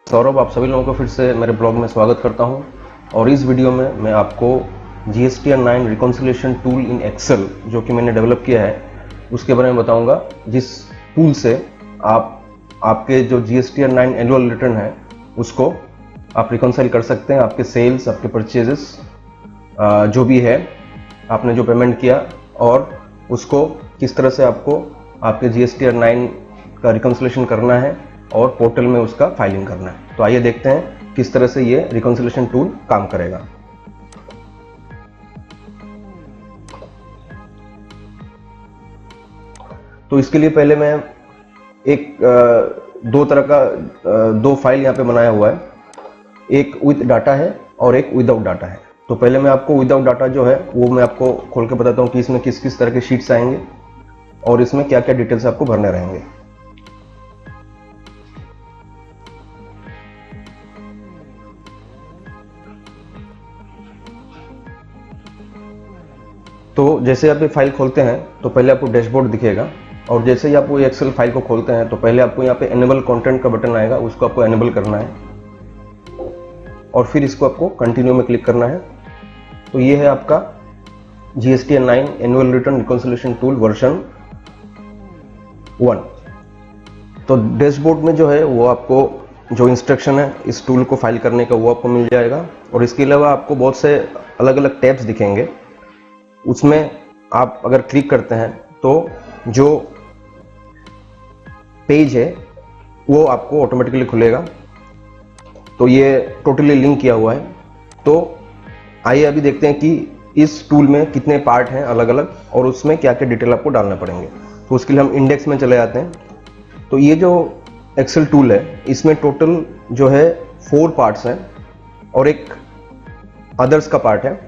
सौरभ, आप सभी लोगों को फिर से मेरे ब्लॉग में स्वागत करता हूं। और इस वीडियो में मैं आपको GSTR 9 reconciliation tool in Excel जो कि मैंने डेवलप किया है उसके बारे में बताऊंगा, जिस टूल से आप आपके जो GSTR 9 एनुअल रिटर्न है उसको आप रिकॉन्साइल कर सकते हैं। आपके सेल्स, आपके परचेजेस जो भी है, आपने जो पेमेंट किया, और उसको किस तरह से आपको आपके GSTR 9 का रिकॉन्सिलिएशन करना है और पोर्टल में उसका फाइलिंग करना है। तो आइए देखते हैं किस तरह से ये रिकॉन्सिलिएशन टूल काम करेगा। तो इसके लिए पहले मैं एक दो फाइल यहाँ पे बनाया हुआ है, एक विद डाटा है और एक विदाउट डाटा है। तो पहले मैं आपको विदाउट डाटा जो है वो मैं आपको खोल के बताता हूँ कि इसमें किस किस तरह के शीट्स आएंगे और इसमें क्या क्या डिटेल्स आपको भरने रहेंगे। तो जैसे आप ये फाइल खोलते हैं तो पहले आपको डैशबोर्ड दिखेगा, और जैसे ही आप वो एक्सेल फाइल को खोलते हैं तो पहले आपको यहाँ पे एनेबल कंटेंट का बटन आएगा, उसको आपको एनेबल करना है और फिर इसको आपको कंटिन्यू में क्लिक करना है। तो ये है आपका GSTR 9 annual return reconciliation tool version 1। तो डैशबोर्ड में जो है वो आपको जो इंस्ट्रक्शन है इस टूल को फाइल करने का वो आपको मिल जाएगा, और इसके अलावा आपको बहुत से अलग अलग टैब्स दिखेंगे। उसमें आप अगर क्लिक करते हैं तो जो पेज है वो आपको ऑटोमेटिकली खुलेगा। तो ये टोटली लिंक किया हुआ है। तो आइए अभी देखते हैं कि इस टूल में कितने पार्ट हैं अलग अलग, और उसमें क्या क्या डिटेल आपको डालना पड़ेंगे। तो उसके लिए हम इंडेक्स में चले जाते हैं। तो ये जो एक्सेल टूल है इसमें टोटल जो है 4 पार्ट्स हैं और एक अदर्स का पार्ट है।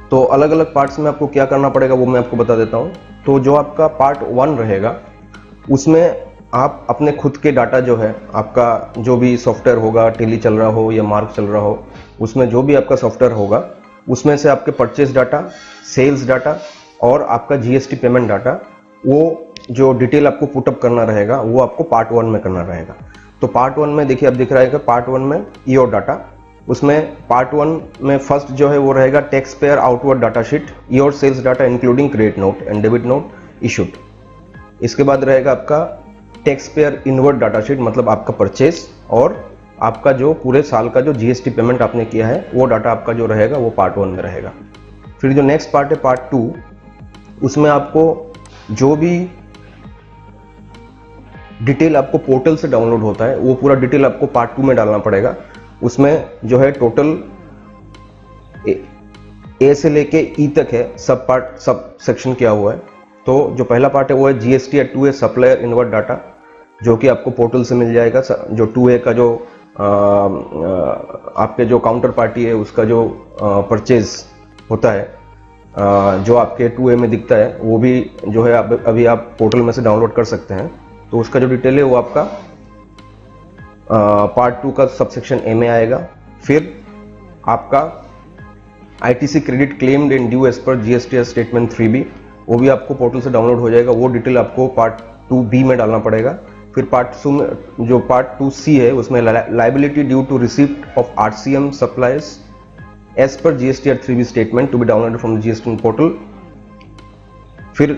तो अलग अलग पार्ट्स में आपको क्या करना पड़ेगा वो मैं आपको बता देता हूँ। तो जो आपका पार्ट 1 रहेगा उसमें आप अपने खुद के डाटा जो है, आपका जो भी सॉफ्टवेयर होगा, टेली चल रहा हो या मार्क चल रहा हो, उसमें जो भी आपका सॉफ्टवेयर होगा उसमें से आपके परचेज डाटा, सेल्स डाटा और आपका GST पेमेंट डाटा, वो जो डिटेल आपको पुटअप करना रहेगा वो आपको पार्ट 1 में करना रहेगा। तो पार्ट 1 में देखिए, अब दिख रहा है कि पार्ट 1 में योर डाटा, उसमें पार्ट 1 में फर्स्ट जो है वो रहेगा tax payer outward data sheet, your sales data including credit note and debit note issued. इसके बाद रहेगा आपका tax payer inward data sheet, मतलब आपका परचेस और आपका जो पूरे साल का जो GST पेमेंट आपने किया है वो डाटा आपका जो रहेगा वो पार्ट 1 में रहेगा। फिर जो नेक्स्ट पार्ट है पार्ट 2, उसमें आपको जो भी डिटेल आपको पोर्टल से डाउनलोड होता है वो पूरा डिटेल आपको पार्ट 2 में डालना पड़ेगा। उसमें जो है टोटल ए से लेके ई तक है, सब पार्ट सब सेक्शन किया हुआ है। तो जो पहला पार्ट है वो है GSTR 2A supplier inward data, जो कि आपको पोर्टल से मिल जाएगा। जो 2A का जो आपके जो काउंटर पार्टी है उसका जो परचेज होता है, जो आपके 2A में दिखता है, वो भी जो है अभी आप पोर्टल में से डाउनलोड कर सकते हैं। तो उसका जो डिटेल है वो आपका पार्ट 2 का सबसेक्शन ए में आएगा। फिर आपका ITC credit claimed and due as per GSTR statement 3B, वो भी आपको पोर्टल से डाउनलोड हो जाएगा। वो डिटेल आपको पार्ट 2B में डालना पड़ेगा। फिर पार्ट 2 में जो पार्ट 2C है उसमें liability due to receipt of RCM supplies as per GSTR 3B statement to be downloaded from GST portal. फिर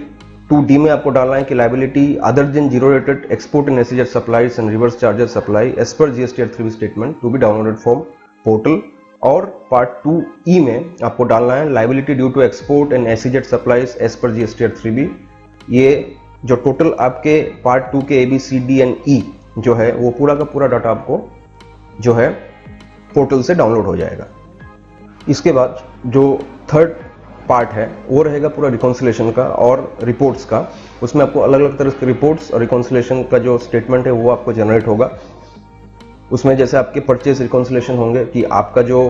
2D में आपको डालना है कि liability other than zero rated export and SEZ supplies and reverse charges supply as per GSTR 3B statement to be downloaded from portal. और part 2E में आपको डालना है liability due to export and SEZ supplies as per GSTR 3B। ये जो total आपके part 2 के ABCD and E जो है वो पूरा का पूरा डाटा आपको जो है पोर्टल से डाउनलोड हो जाएगा। इसके बाद जो थर्ड पार्ट है वो रहेगा पूरा रिकॉन्सिलिएशन का और रिपोर्ट्स का। उसमें आपको अलग अलग तरह के रिपोर्ट्स और रिकॉन्सिलिएशन का जो स्टेटमेंट है वो आपको जनरेट होगा। उसमें जैसे आपके परचेज रिकॉन्सिलिएशन होंगे कि आपका जो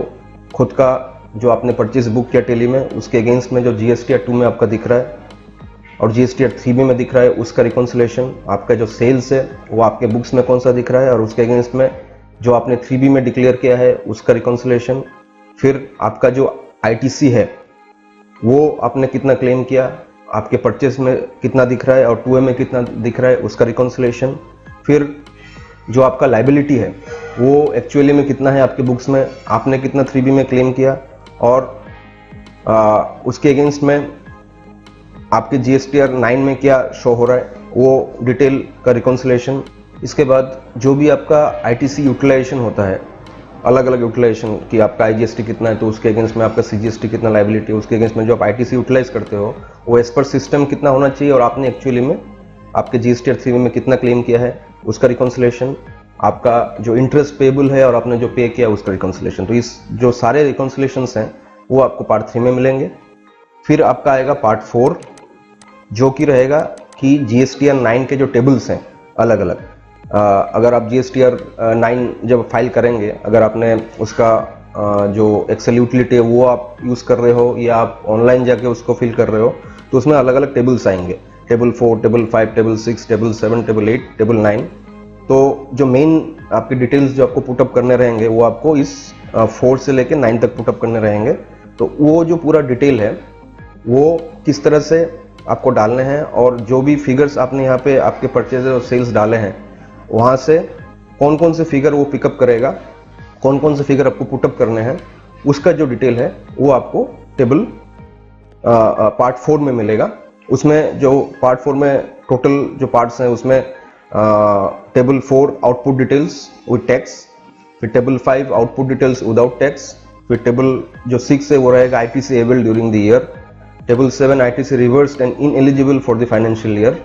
खुद का जो आपने परचेज बुक किया टेली में, उसके अगेंस्ट में जो GSTR 2 में आपका दिख रहा है और GSTR 3B में दिख रहा है उसका रिकॉन्सिलिएशन। आपका जो सेल्स है वो आपके बुक्स में कौन सा दिख रहा है और उसके अगेंस्ट में जो आपने 3B में डिक्लेयर किया है उसका रिकॉन्सिलिएशन। फिर आपका जो ITC है वो आपने कितना क्लेम किया, आपके परचेस में कितना दिख रहा है और 2A में कितना दिख रहा है उसका रिकॉन्सिलिएशन। फिर जो आपका लाइबिलिटी है वो एक्चुअली में कितना है आपके बुक्स में, आपने कितना 3B में क्लेम किया, और उसके अगेंस्ट में आपके GSTR 9 में क्या शो हो रहा है वो डिटेल का रिकॉन्सिलेशन। इसके बाद जो भी आपका ITC यूटिलाइजेशन होता है, अलग अलग यूटिलाइजेशन कि आपका IGST कितना है तो उसके अगेंस्ट में आपका CGST कितना लाइबिलिटी है, उसके अगेंस्ट में जो आप ITC यूटिलाइज करते हो वो एज पर सिस्टम कितना होना चाहिए, और आपने एक्चुअली में आपके GSTR 3B में कितना क्लेम किया है उसका रिकॉन्सिलेशन, आपका जो इंटरेस्ट पेबल है और आपने जो पे किया उसका रिकॉन्सिलेशन। तो इस जो सारे रिकॉन्सिलेशंस हैं वो आपको पार्ट 3 में मिलेंगे। फिर आपका आएगा पार्ट 4 जो कि रहेगा कि GSTR 9 के जो टेबल्स हैं अलग अलग, अगर आप GSTR 9 जब फाइल करेंगे, अगर आपने उसका जो एक्सेल यूटिलिटी है वो आप यूज़ कर रहे हो या आप ऑनलाइन जाके उसको फिल कर रहे हो, तो उसमें अलग अलग टेबल्स आएंगे, table 4, table 5, table 6, table 7, table 8, table 9। तो जो मेन आपके डिटेल्स जो आपको पुटअप करने रहेंगे वो आपको इस 4 से लेके 9 तक पुटअप करने रहेंगे। तो वो जो पूरा डिटेल है वो किस तरह से आपको डालने हैं, और जो भी फिगर्स आपने यहाँ पे आपके परचेज और सेल्स डाले हैं वहाँ से कौन कौन से फिगर वो पिकअप करेगा, कौन कौन से फिगर आपको पुटअप करने हैं, उसका जो डिटेल है वो आपको टेबल पार्ट 4 में मिलेगा। उसमें जो पार्ट 4 में टोटल जो पार्ट्स हैं उसमें table 4 output details with tax, फिर table 5 output details without tax, फिर टेबल जो 6 है वो रहेगा ITC able during the year, table 7 ITC reversed and ineligible for the financial year,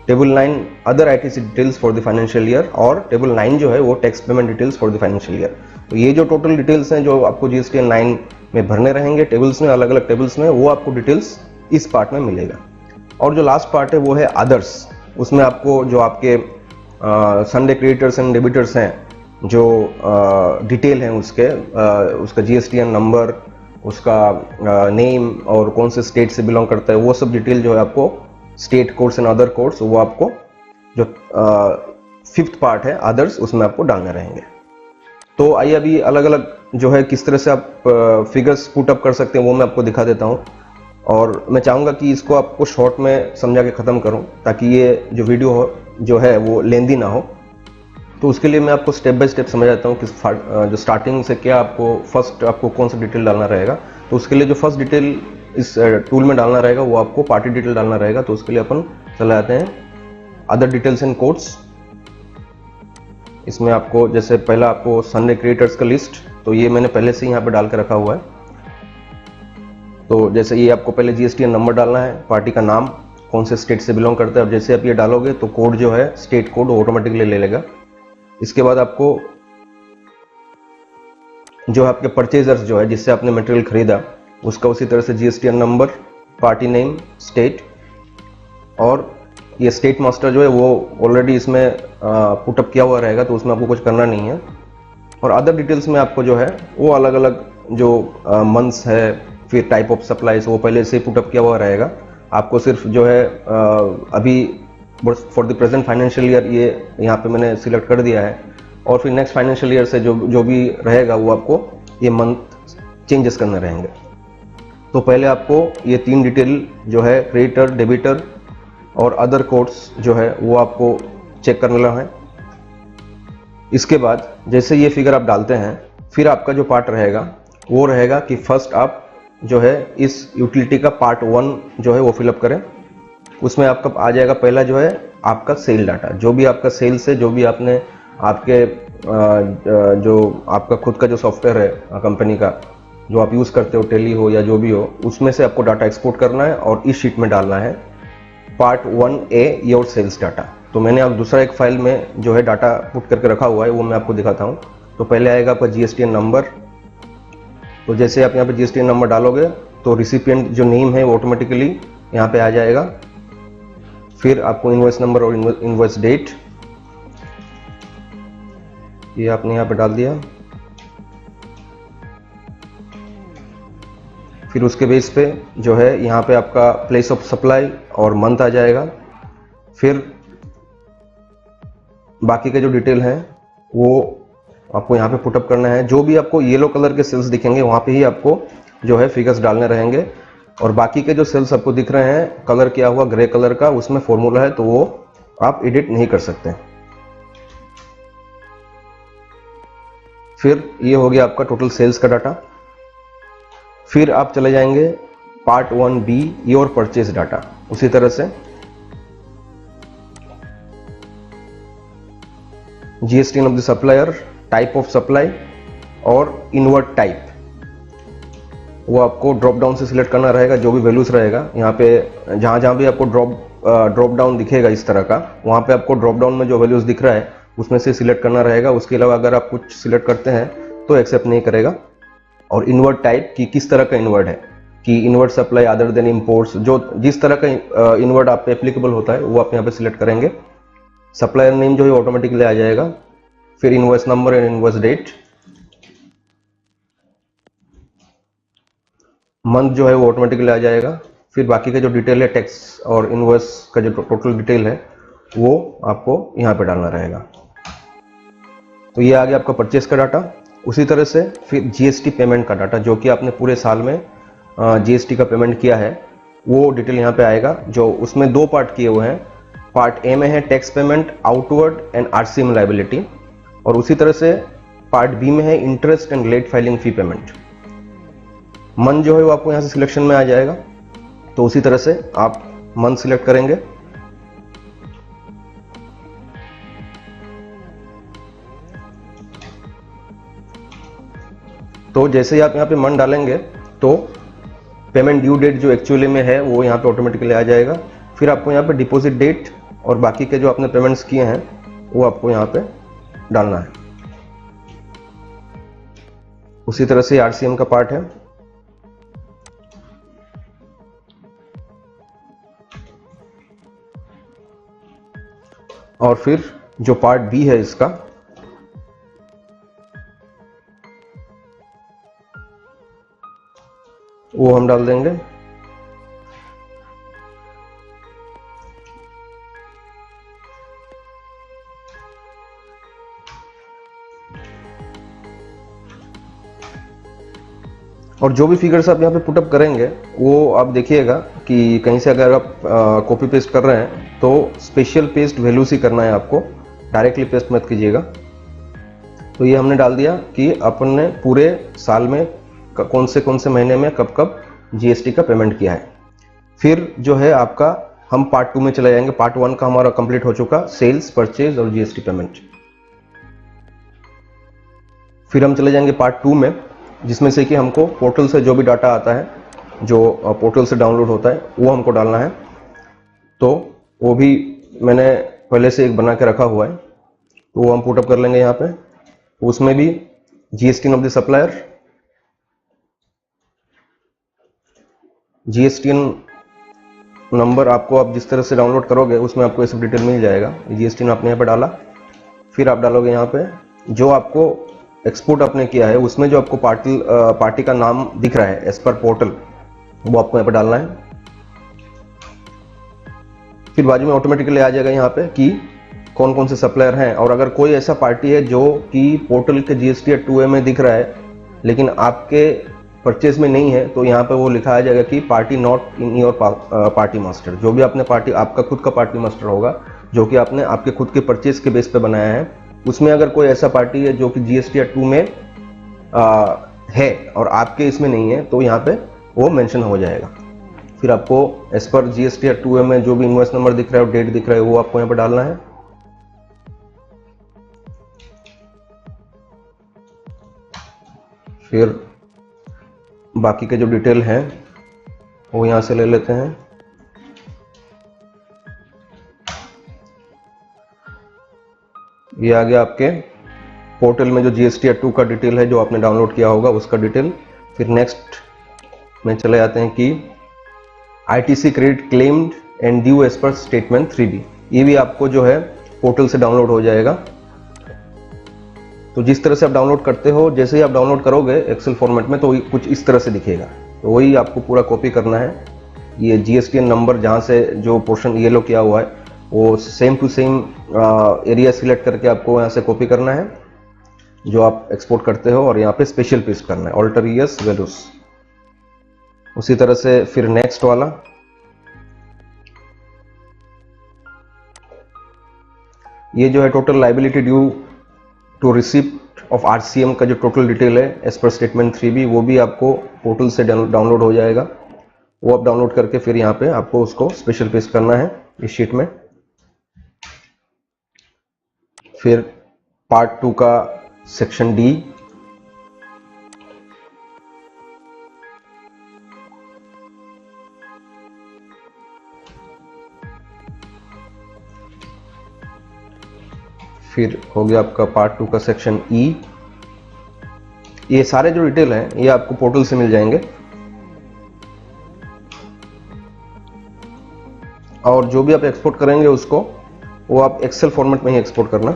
table 9 other ITC details for the financial year, और table 9 जो है वो tax payment details for the financial year. तो ये जो टोटल डिटेल्स हैं जो आपको GSTR 9 में भरने रहेंगे टेबल्स में, अलग अलग टेबल्स में, वो आपको डिटेल्स इस पार्ट में मिलेगा। और जो लास्ट पार्ट है वो है अदर्स। उसमें आपको जो आपके संडे क्रेडिटर्स एंड डेबिटर्स हैं, जो डिटेल हैं उसका GSTR नंबर, उसका नेम और कौन से स्टेट से बिलोंग करता है, वो सब डिटेल जो है आपको state codes and other codes, वो आपको जो 5th पार्ट है अदर्स उसमें आपको डालने रहेंगे। तो आइए अभी अलग अलग जो है किस तरह से आप फिगर्स पुटअप कर सकते हैं वो मैं आपको दिखा देता हूँ, और मैं चाहूँगा कि इसको आपको शॉर्ट में समझा के ख़त्म करूँ ताकि ये जो वीडियो जो है वो लेंदी ना हो। तो उसके लिए मैं आपको स्टेप बाय स्टेप समझाता हूँ कि जो स्टार्टिंग से क्या आपको फर्स्ट आपको कौन सा डिटेल डालना रहेगा। तो उसके लिए जो फर्स्ट डिटेल इस टूल में डालना रहेगा वो आपको पार्टी डिटेल डालना रहेगा। तो उसके लिए अपन चले जाते हैं अदर डिटेल्स एंड कोड्स। इसमें आपको जैसे पहला आपको संडे क्रिएटर्स का लिस्ट, तो ये मैंने पहले से यहाँ पे डाल के रखा हुआ है। तो जैसे ये आपको पहले GSTR नंबर डालना है, पार्टी का नाम, कौन से स्टेट से बिलोंग करता है, और जैसे आप ये डालोगे तो कोड जो है स्टेट कोड ऑटोमेटिकली ले लेगा। इसके बाद आपको जो आपके परचेजर्स जो है जिससे आपने मटेरियल खरीदा उसका उसी तरह से GSTR number, party name, state, और ये स्टेट मास्टर जो है वो ऑलरेडी इसमें पुटअप किया हुआ रहेगा तो उसमें आपको कुछ करना नहीं है। और अदर डिटेल्स में आपको जो है वो अलग अलग जो मंथ्स है, फिर टाइप ऑफ सप्लाईज, वो पहले से पुटअप किया हुआ रहेगा। आपको सिर्फ जो है अभी for the present financial year ये यहाँ पे मैंने सिलेक्ट कर दिया है, और फिर नेक्स्ट फाइनेंशियल ईयर से जो भी रहेगा वो आपको ये मंथ चेंजेस करने रहेंगे। तो पहले आपको ये 3 डिटेल जो है क्रेडिटर, डेबिटर और अदर कोड्स जो है वो आपको चेक करना है। इसके बाद जैसे ये फिगर आप डालते हैं फिर आपका जो पार्ट रहेगा वो रहेगा कि फर्स्ट आप जो है इस यूटिलिटी का पार्ट 1 जो है वो फिलअप करें। उसमें आपका आ जाएगा पहला जो है आपका सेल डाटा, जो भी आपका सेल्स है, जो भी आपने आपके जो आपका खुद का जो सॉफ्टवेयर है कंपनी का जो आप यूज़ करते हो, टेली हो या जो भी हो, उसमें से आपको डाटा एक्सपोर्ट करना है और इस शीट में डालना है part 1A your sales data. तो मैंने अब दूसरा एक फाइल में जो है डाटा पुट करके रखा हुआ है वो मैं आपको दिखाता हूँ। तो पहले आएगा आपका GSTR नंबर। तो जैसे आप यहाँ पे GSTR नंबर डालोगे तो रिसिपिएंट जो नेम है वो ऑटोमेटिकली यहाँ पे आ जाएगा। फिर आपको इनवॉइस नंबर और इनवॉइस डेट ये आपने यहाँ पे डाल दिया। फिर उसके बेस पे जो है यहाँ पे आपका प्लेस ऑफ सप्लाई और मंथ आ जाएगा। फिर बाकी के जो डिटेल हैं वो आपको यहाँ पे पुटअप करना है। जो भी आपको येलो कलर के सेल्स दिखेंगे वहाँ पे ही आपको जो है फिगर्स डालने रहेंगे, और बाकी के जो सेल्स आपको दिख रहे हैं कलर किया हुआ ग्रे कलर का, उसमें फॉर्मूला है तो वो आप एडिट नहीं कर सकते। फिर ये हो गया आपका टोटल सेल्स का डाटा। फिर आप चले जाएंगे part 1B your purchase data. उसी तरह से GST of the supplier, type of supply और इनवर्ट टाइप, वो आपको ड्रॉप डाउन से सिलेक्ट करना रहेगा। जो भी वैल्यूज रहेगा यहाँ पे, जहाँ जहाँ भी आपको ड्रॉप डाउन दिखेगा इस तरह का, वहाँ पे आपको ड्रॉप डाउन में जो वैल्यूज दिख रहा है उसमें से सिलेक्ट करना रहेगा। उसके अलावा अगर आप कुछ सिलेक्ट करते हैं तो एक्सेप्ट नहीं करेगा। और इनवर्ट टाइप की किस तरह का इनवर्ट है, कि inward supply other than imports, जो जिस तरह का इनवर्ट आप पे एप्लीकेबल होता है वो आप यहाँ पे सिलेक्ट करेंगे। सप्लायर नेम जो है ऑटोमेटिकली आ जाएगा। फिर invoice number and invoice date, month जो है वो ऑटोमेटिकली आ जाएगा। फिर बाकी का जो डिटेल है टैक्स और इनवॉइस का जो टोटल डिटेल है वो आपको यहाँ पे डालना रहेगा। तो ये आ गया आपका परचेस का डाटा। उसी तरह से फिर जीएसटी पेमेंट का डाटा, जो कि आपने पूरे साल में जीएसटी का पेमेंट किया है, वो डिटेल यहाँ पे आएगा। जो उसमें दो पार्ट किए हुए हैं। पार्ट ए में है tax payment outward and RCM liability, और उसी तरह से पार्ट बी में है interest and let filing fee payment. Month जो है वो आपको यहाँ से सिलेक्शन में आ जाएगा। तो उसी तरह से आप मंथ सिलेक्ट करेंगे। तो जैसे ही आप यहाँ पे मंथ डालेंगे तो पेमेंट ड्यू डेट जो एक्चुअली में है वो यहाँ पे ऑटोमेटिकली आ जाएगा। फिर आपको यहाँ पे डिपॉजिट डेट और बाकी के जो आपने पेमेंट्स किए हैं वो आपको यहाँ पे डालना है। उसी तरह से आरसीएम का पार्ट है। और फिर जो पार्ट बी है इसका, वो हम डाल देंगे। और जो भी फिगर्स आप यहाँ पे पुटअप करेंगे वो आप देखिएगा कि कहीं से अगर आप कॉपी पेस्ट कर रहे हैं तो स्पेशल पेस्ट वैल्यूज ही करना है आपको, डायरेक्टली पेस्ट मत कीजिएगा। तो ये हमने डाल दिया कि अपन ने पूरे साल में कौन से महीने में कब कब जीएसटी का पेमेंट किया है। फिर जो है आपका, हम पार्ट 2 में चले जाएंगे। पार्ट 1 का हमारा कंप्लीट हो चुका, सेल्स, परचेज और जीएसटी पेमेंट। फिर हम चले जाएंगे पार्ट 2 में, जिसमें से कि हमको पोर्टल से जो भी डाटा आता है, जो पोर्टल से डाउनलोड होता है, वो हमको डालना है। तो वो भी मैंने पहले से एक बना के रखा हुआ है, तो वो हम पुटअप कर लेंगे यहाँ पे। उसमें भी GST of the supplier, GST number आपको आप जिस तरह से डाउनलोड करोगे उसमें आपको ये सब डिटेल मिल जाएगा। जीएसटी आपने यहाँ पे डाला। फिर आप डालोगे यहाँ पे जो आपको एक्सपोर्ट आपने किया है, उसमें जो आपको पार्टी का नाम दिख रहा है एज पर पोर्टल, वो आपको यहाँ पे डालना है। फिर बाजू में ऑटोमेटिकली आ जाएगा यहाँ पे कि कौन कौन से सप्लायर हैं। और अगर कोई ऐसा पार्टी है जो कि पोर्टल के जीएसटी 2A में दिख रहा है लेकिन आपके परचेज में नहीं है, तो यहाँ पे वो लिखा आ जाएगा कि party not in your party master. जो भी आपने पार्टी, आपका खुद का पार्टी मास्टर होगा जो कि आपने आपके खुद के परचेज के बेस पे बनाया है, उसमें अगर कोई ऐसा पार्टी है जो कि जीएसटी 2 में है और आपके इसमें नहीं है, तो यहाँ पे वो मेंशन हो जाएगा। फिर आपको एज पर जीएसटी 2A में जो भी इनवॉइस नंबर दिख रहा है और डेट दिख रहा है वो आपको यहाँ पे डालना है। फिर बाकी के जो डिटेल हैं वो यहाँ से ले लेते हैं। ये आ गया आपके पोर्टल में जो जीएसटी 2 का डिटेल है जो आपने डाउनलोड किया होगा उसका डिटेल। फिर नेक्स्ट में चले जाते हैं कि ITC credit claimed and due as per statement 3B। ये भी आपको जो है पोर्टल से डाउनलोड हो जाएगा। तो जिस तरह से आप डाउनलोड करते हो, जैसे ही आप डाउनलोड करोगे एक्सेल फॉर्मेट में, तो कुछ इस तरह से दिखेगा। तो वही आपको पूरा कॉपी करना है। ये जीएसटीएन नंबर जहाँ से जो पोर्शन येलो किया हुआ है वो same to same area select करके आपको यहाँ से कॉपी करना है जो आप एक्सपोर्ट करते हो, और यहाँ पे स्पेशल पेस्ट करना है, ऑल्टर ईयर्स वैल्यूज। उसी तरह से फिर नेक्स्ट वाला, ये जो है total liability due to receipt of RCM का जो टोटल डिटेल है एज पर स्टेटमेंट 3B वो भी आपको पोर्टल से डाउनलोड हो जाएगा। वो आप डाउनलोड करके फिर यहाँ पे आपको उसको स्पेशल पेस्ट करना है इस शीट में। फिर पार्ट 2 का सेक्शन डी, फिर हो गया आपका पार्ट 2 का सेक्शन ई। ये सारे जो डिटेल हैं ये आपको पोर्टल से मिल जाएंगे और जो भी आप एक्सपोर्ट करेंगे उसको वो आप एक्सेल फॉर्मेट में ही एक्सपोर्ट करना।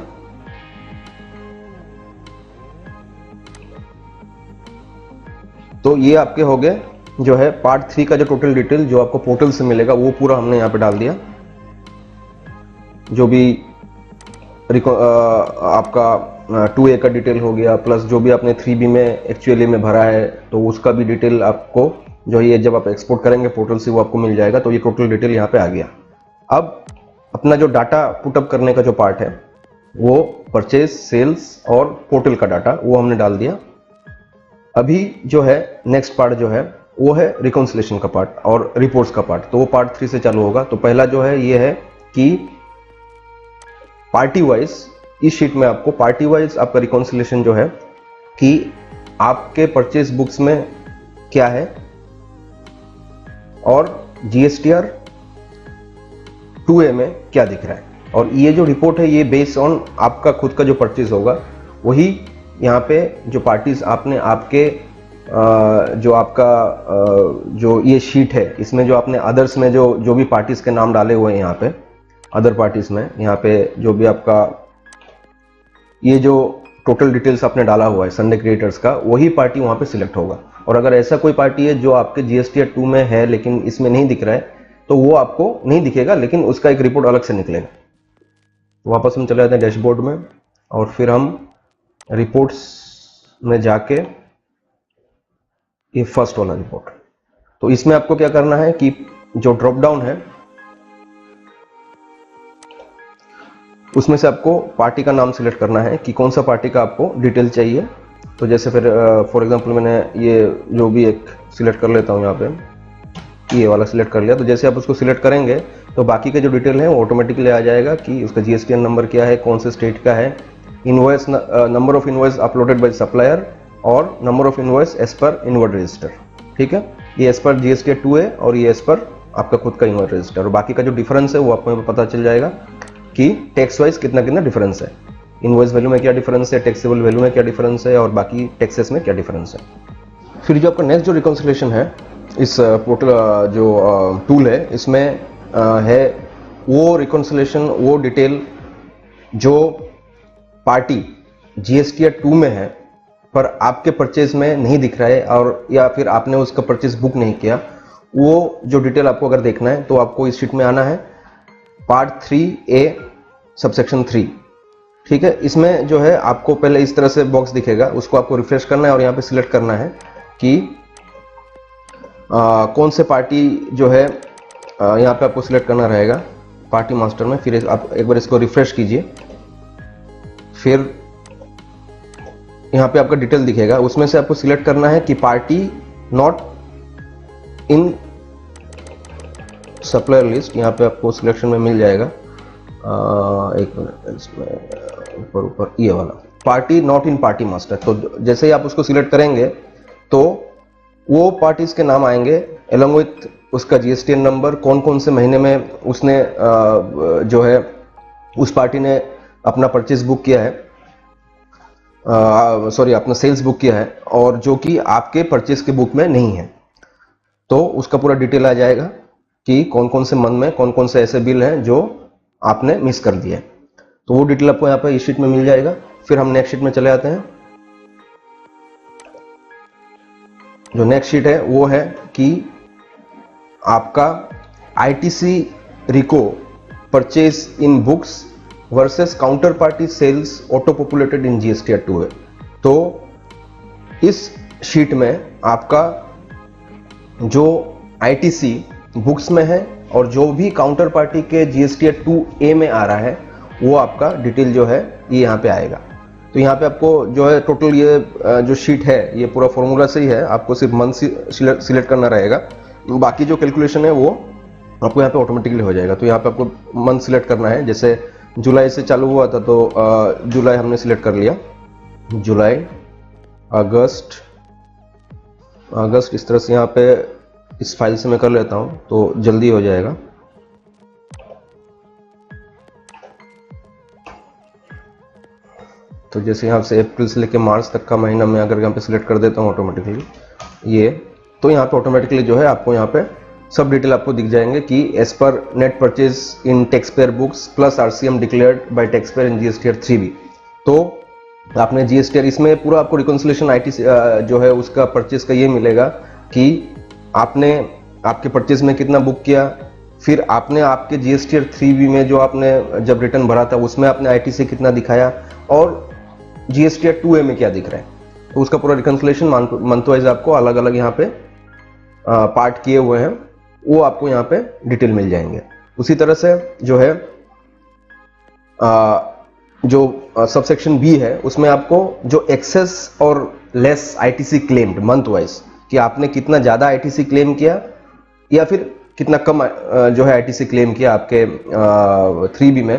तो ये आपके हो गए जो है पार्ट 3 का जो टोटल डिटेल जो आपको पोर्टल से मिलेगा वो पूरा हमने यहाँ पे डाल दिया। जो भी आपका 2A का डिटेल हो गया प्लस जो भी आपने 3B में एक्चुअली में भरा है तो उसका भी डिटेल आपको जो ये जब आप एक्सपोर्ट करेंगे पोर्टल से वो आपको मिल जाएगा। तो ये टोटल डिटेल यहाँ पे आ गया। अब अपना जो डाटा पुटअप करने का जो पार्ट है वो परचेज, सेल्स और पोर्टल का डाटा वो हमने डाल दिया। अभी जो है नेक्स्ट पार्ट जो है वो है रिकॉन्सिलेशन का पार्ट और रिपोर्ट्स का पार्ट। तो वो पार्ट 3 से चालू होगा। तो पहला जो है ये है कि पार्टी वाइज इस शीट में आपको पार्टी वाइज आपका रिकॉन्सिलेशन जो है कि आपके परचेज बुक्स में क्या है और जीएसटीआर 2A में क्या दिख रहा है। और ये जो रिपोर्ट है ये बेस्ड ऑन आपका खुद का जो परचेज होगा वही यहाँ पे जो पार्टीज आपने आपके जो आपका जो ये शीट है इसमें जो आपने अदर्स में जो भी पार्टीज के नाम डाले हुए हैं यहाँ पे अदर पार्टीज में यहाँ पे जो भी आपका ये जो टोटल डिटेल्स आपने डाला हुआ है संडे क्रिएटर्स का वही पार्टी वहाँ पे सिलेक्ट होगा। और अगर ऐसा कोई पार्टी है जो आपके जीएसटीआर 2 में है लेकिन इसमें नहीं दिख रहा है तो वो आपको नहीं दिखेगा लेकिन उसका एक रिपोर्ट अलग से निकलेगा। वापस हम चले जाते हैं डैशबोर्ड में और फिर हम रिपोर्ट्स में जाके ये फर्स्ट वाला रिपोर्ट। तो इसमें आपको क्या करना है कि जो ड्रॉप डाउन है उसमें से आपको पार्टी का नाम सिलेक्ट करना है कि कौन सा पार्टी का आपको डिटेल चाहिए। तो जैसे फिर फॉर एग्जांपल मैंने ये जो भी एक सिलेक्ट कर लेता हूँ यहाँ पे ये वाला सिलेक्ट कर लिया। तो जैसे आप उसको सिलेक्ट करेंगे तो बाकी के जो डिटेल है वो ऑटोमेटिकली आ जाएगा कि उसका जीएसटीएन नंबर क्या है, कौन से स्टेट का है, invoice number of invoice uploaded by supplier और number of invoice as per inward register. ठीक है, ये एज पर जीएसटीआर 2A और ये एज पर आपका खुद का इनवर्ड रजिस्टर। और बाकी का जो डिफरेंस है वो आपको पता चल जाएगा कि टैक्स वाइज कितना कितना डिफरेंस है, इनवॉइस वैल्यू में क्या डिफरेंस है, टैक्सेबल वैल्यू में क्या डिफरेंस है और बाकी टैक्सेस में क्या डिफरेंस है। फिर जो आपका नेक्स्ट जो रिकॉन्सिलेशन है इस पोर्टल जो टूल है इसमें है वो रिकॉन्सिलेशन वो डिटेल जो पार्टी जीएसटीआर 2 में है पर आपके परचेज में नहीं दिख रहा है और या फिर आपने उसका परचेज बुक नहीं किया, वो जो डिटेल आपको अगर देखना है तो आपको इस शीट में आना है पार्ट 3A सबसेक्शन 3। ठीक है, इसमें जो है आपको पहले इस तरह से बॉक्स दिखेगा उसको आपको रिफ्रेश करना है और यहाँ पे सिलेक्ट करना है कि कौन से पार्टी जो है यहाँ पे आपको सिलेक्ट करना रहेगा पार्टी मास्टर में। फिर आप एक बार इसको रिफ्रेश कीजिए। फिर यहाँ पे आपका डिटेल दिखेगा उसमें से आपको सिलेक्ट करना है कि party not in supplier list. यहाँ पे आपको सिलेक्शन में मिल जाएगा एक मिनट इसमें ऊपर ये वाला party not in party master. तो जैसे ही आप उसको सिलेक्ट करेंगे तो वो पार्टीज के नाम आएंगे अलॉन्ग विथ उसका जीएसटीएन नंबर, कौन कौन से महीने में उसने जो है उस पार्टी ने अपना परचेज बुक किया है, सॉरी अपना सेल्स बुक किया है और जो कि आपके परचेज के बुक में नहीं है। तो उसका पूरा डिटेल आ जाएगा कि कौन कौन से मंथ में कौन कौन से ऐसे बिल हैं जो आपने मिस कर दिए। तो वो डिटेल आपको यहाँ पे इस शीट में मिल जाएगा। फिर हम नेक्स्ट शीट में चले आते हैं। जो नेक्स्ट शीट है वो है कि आपका ITC reco purchase in books versus counter party sales auto populated in GSTR 2A। तो इस शीट में आपका जो आईटीसी बुक्स में है और जो भी काउंटर पार्टी के जीएसटीआर 2A में आ रहा है वो आपका डिटेल जो है ये यहाँ पे आएगा। तो यहाँ पे आपको जो है टोटल ये जो शीट है ये पूरा फॉर्मूला से ही है, आपको सिर्फ मंथ सिलेक्ट करना रहेगा, बाकी जो कैलकुलेशन है वो आपको यहाँ पे ऑटोमेटिकली हो जाएगा। तो यहाँ पे आपको मंथ सिलेक्ट करना है, जैसे जुलाई से चालू हुआ था तो जुलाई हमने सिलेक्ट कर लिया, जुलाई, अगस्त, इस तरह से यहाँ पे इस फाइल से मैं कर लेता हूँ तो जल्दी हो जाएगा। तो जैसे यहाँ से अप्रैल से लेकर मार्च तक का महीना मैं अगर यहाँ पे सिलेक्ट कर देता हूँ ऑटोमेटिकली ये, तो यहाँ पे ऑटोमेटिकली जो है आपको यहाँ पे सब डिटेल आपको दिख जाएंगे कि as per net purchase in tax payer books plus RCM declared by tax payer in GSTR 3B। तो आपने जीएसटीआर इसमें पूरा आपको रिकॉन्सिलेशन आईटी जो है उसका परचेज का ये मिलेगा कि आपने आपके परचेज में कितना बुक किया, फिर आपने आपके जीएसटीआर 3B में जो आपने जब रिटर्न भरा था उसमें आपने आईटीसी कितना दिखाया, और जीएसटीआर 2A में क्या दिख रहा है, तो उसका पूरा रिकॉन्सिलेशन मंथ वाइज आपको अलग अलग यहाँ पे पार्ट किए हुए हैं, वो आपको यहाँ पे डिटेल मिल जाएंगे। उसी तरह से जो है जो सबसेक्शन बी है उसमें आपको जो एक्सेस और less ITC claimed month wise कि आपने कितना ज्यादा आईटीसी क्लेम किया या फिर कितना कम जो है आईटीसी क्लेम किया आपके 3B में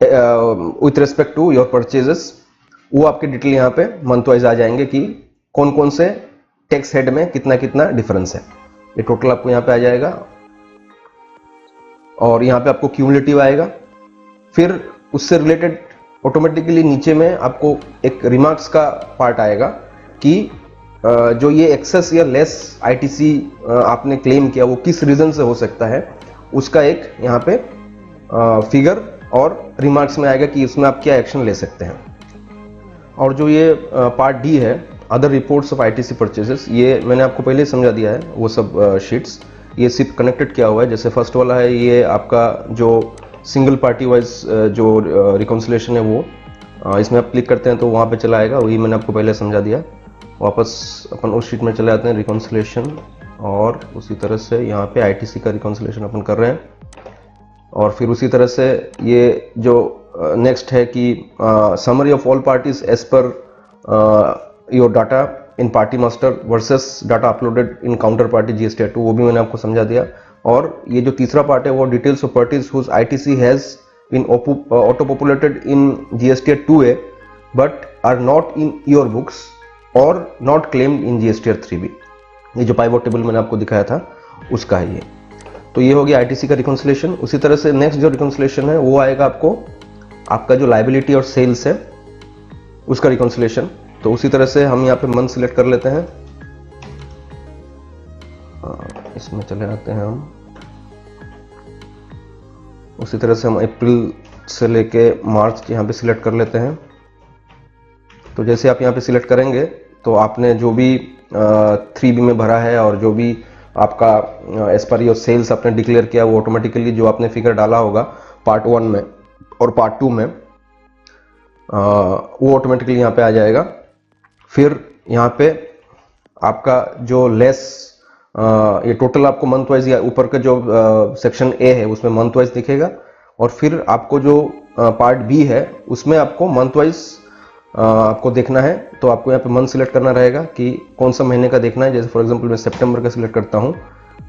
with respect to your purchases, वो आपके डिटेल यहाँ पे मंथ वाइज आ जाएंगे कि कौन कौन से टैक्स हेड में कितना कितना डिफरेंस है, ये टोटल आपको यहाँ पे आ जाएगा। और यहाँ पे आपको क्यूमुलेटिव आएगा, फिर उससे रिलेटेड ऑटोमेटिकली नीचे में आपको एक रिमार्क्स का पार्ट आएगा कि जो ये एक्सेस या लेस आईटीसी आपने क्लेम किया वो किस रीजन से हो सकता है, उसका एक यहाँ पे फिगर और रिमार्क्स में आएगा कि इसमें आप क्या एक्शन ले सकते हैं। और जो ये पार्ट डी है other reports of ITC purchases, ये मैंने आपको पहले ही समझा दिया है वो सब शीट्स, ये सिर्फ कनेक्टेड किया हुआ है। जैसे फर्स्ट वाला है ये आपका जो सिंगल पार्टी वाइज जो रिकॉन्सिलेशन है वो इसमें आप क्लिक करते हैं तो वहाँ पे चला आएगा, वही मैंने आपको पहले समझा दिया। वापस अपन उस शीट में चले आते हैं रिकॉन्सिलेशन, और उसी तरह से यहाँ पे आईटीसी का रिकॉन्सिलेशन अपन कर रहे हैं। और फिर उसी तरह से ये जो नेक्स्ट है कि summary of all parties as per your data in party master versus data uploaded in counter party GSTR 2, वो भी मैंने आपको समझा दिया। और ये जो तीसरा पार्ट है वो details of parties whose ITC has been auto populated in GSTR 2A but are not in your books और not claimed in GSTR 3B। ये जो पाइवोट टेबल मैंने आपको दिखाया था उसका है ये। तो ये हो गया आईटीसी का रिकॉन्सिलेशन। उसी तरह से नेक्स्ट जो रिकॉन्सिलेशन है वो आएगा आपको आपका जो लायबिलिटी और सेल्स है उसका रिकॉन्सिलेशन। तो उसी तरह से हम यहाँ पे मंथ सिलेक्ट कर लेते हैं, इसमें चले आते हैं हम। उसी तरह से हम अप्रैल से लेके मार्च यहाँ पे सिलेक्ट कर लेते हैं। तो जैसे आप यहाँ पे सिलेक्ट करेंगे तो आपने जो भी 3B में भरा है और जो भी आपका एज पर योर सेल्स आपने डिक्लेयर किया वो ऑटोमेटिकली जो आपने फिगर डाला होगा पार्ट 1 में और पार्ट 2 में वो ऑटोमेटिकली यहाँ पे आ जाएगा। फिर यहाँ पे आपका जो लेस ये टोटल आपको मंथ वाइज या ऊपर का जो सेक्शन ए है उसमें मंथ वाइज दिखेगा, और फिर आपको जो पार्ट बी है उसमें आपको मंथ वाइज आपको देखना है। तो आपको यहाँ पे मंथ सिलेक्ट करना रहेगा कि कौन सा महीने का देखना है। जैसे फॉर एग्जांपल मैं सितंबर का सिलेक्ट करता हूँ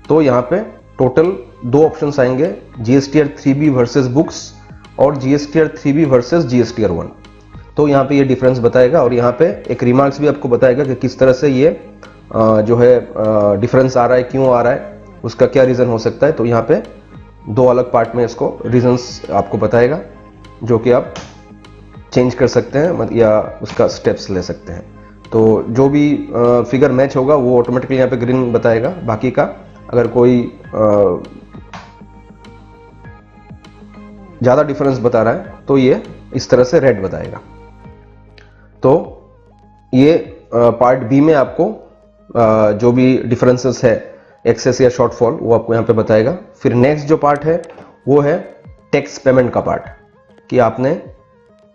तो यहाँ पे टोटल 2 ऑप्शंस आएंगे, जीएसटीआर 3B वर्सेस बुक्स और जीएसटीआर 3B वर्सेस जीएसटीआर 1। तो यहाँ पे ये डिफरेंस बताएगा और यहाँ पे एक रिमार्क्स भी आपको बताएगा कि किस तरह से ये जो है डिफरेंस आ रहा है, क्यों आ रहा है, उसका क्या रीज़न हो सकता है। तो यहाँ पे 2 अलग पार्ट में इसको रीजंस आपको बताएगा जो कि आप चेंज कर सकते हैं या उसका स्टेप्स ले सकते हैं। तो जो भी फिगर मैच होगा वो ऑटोमेटिकली यहाँ पे ग्रीन बताएगा, बाकी का अगर कोई ज़्यादा डिफरेंस बता रहा है तो ये इस तरह से रेड बताएगा। तो ये पार्ट बी में आपको जो भी डिफरेंसेस है एक्सेस या शॉर्टफॉल वो आपको यहाँ पे बताएगा। फिर नेक्स्ट जो पार्ट है वो है टैक्स पेमेंट का पार्ट, कि आपने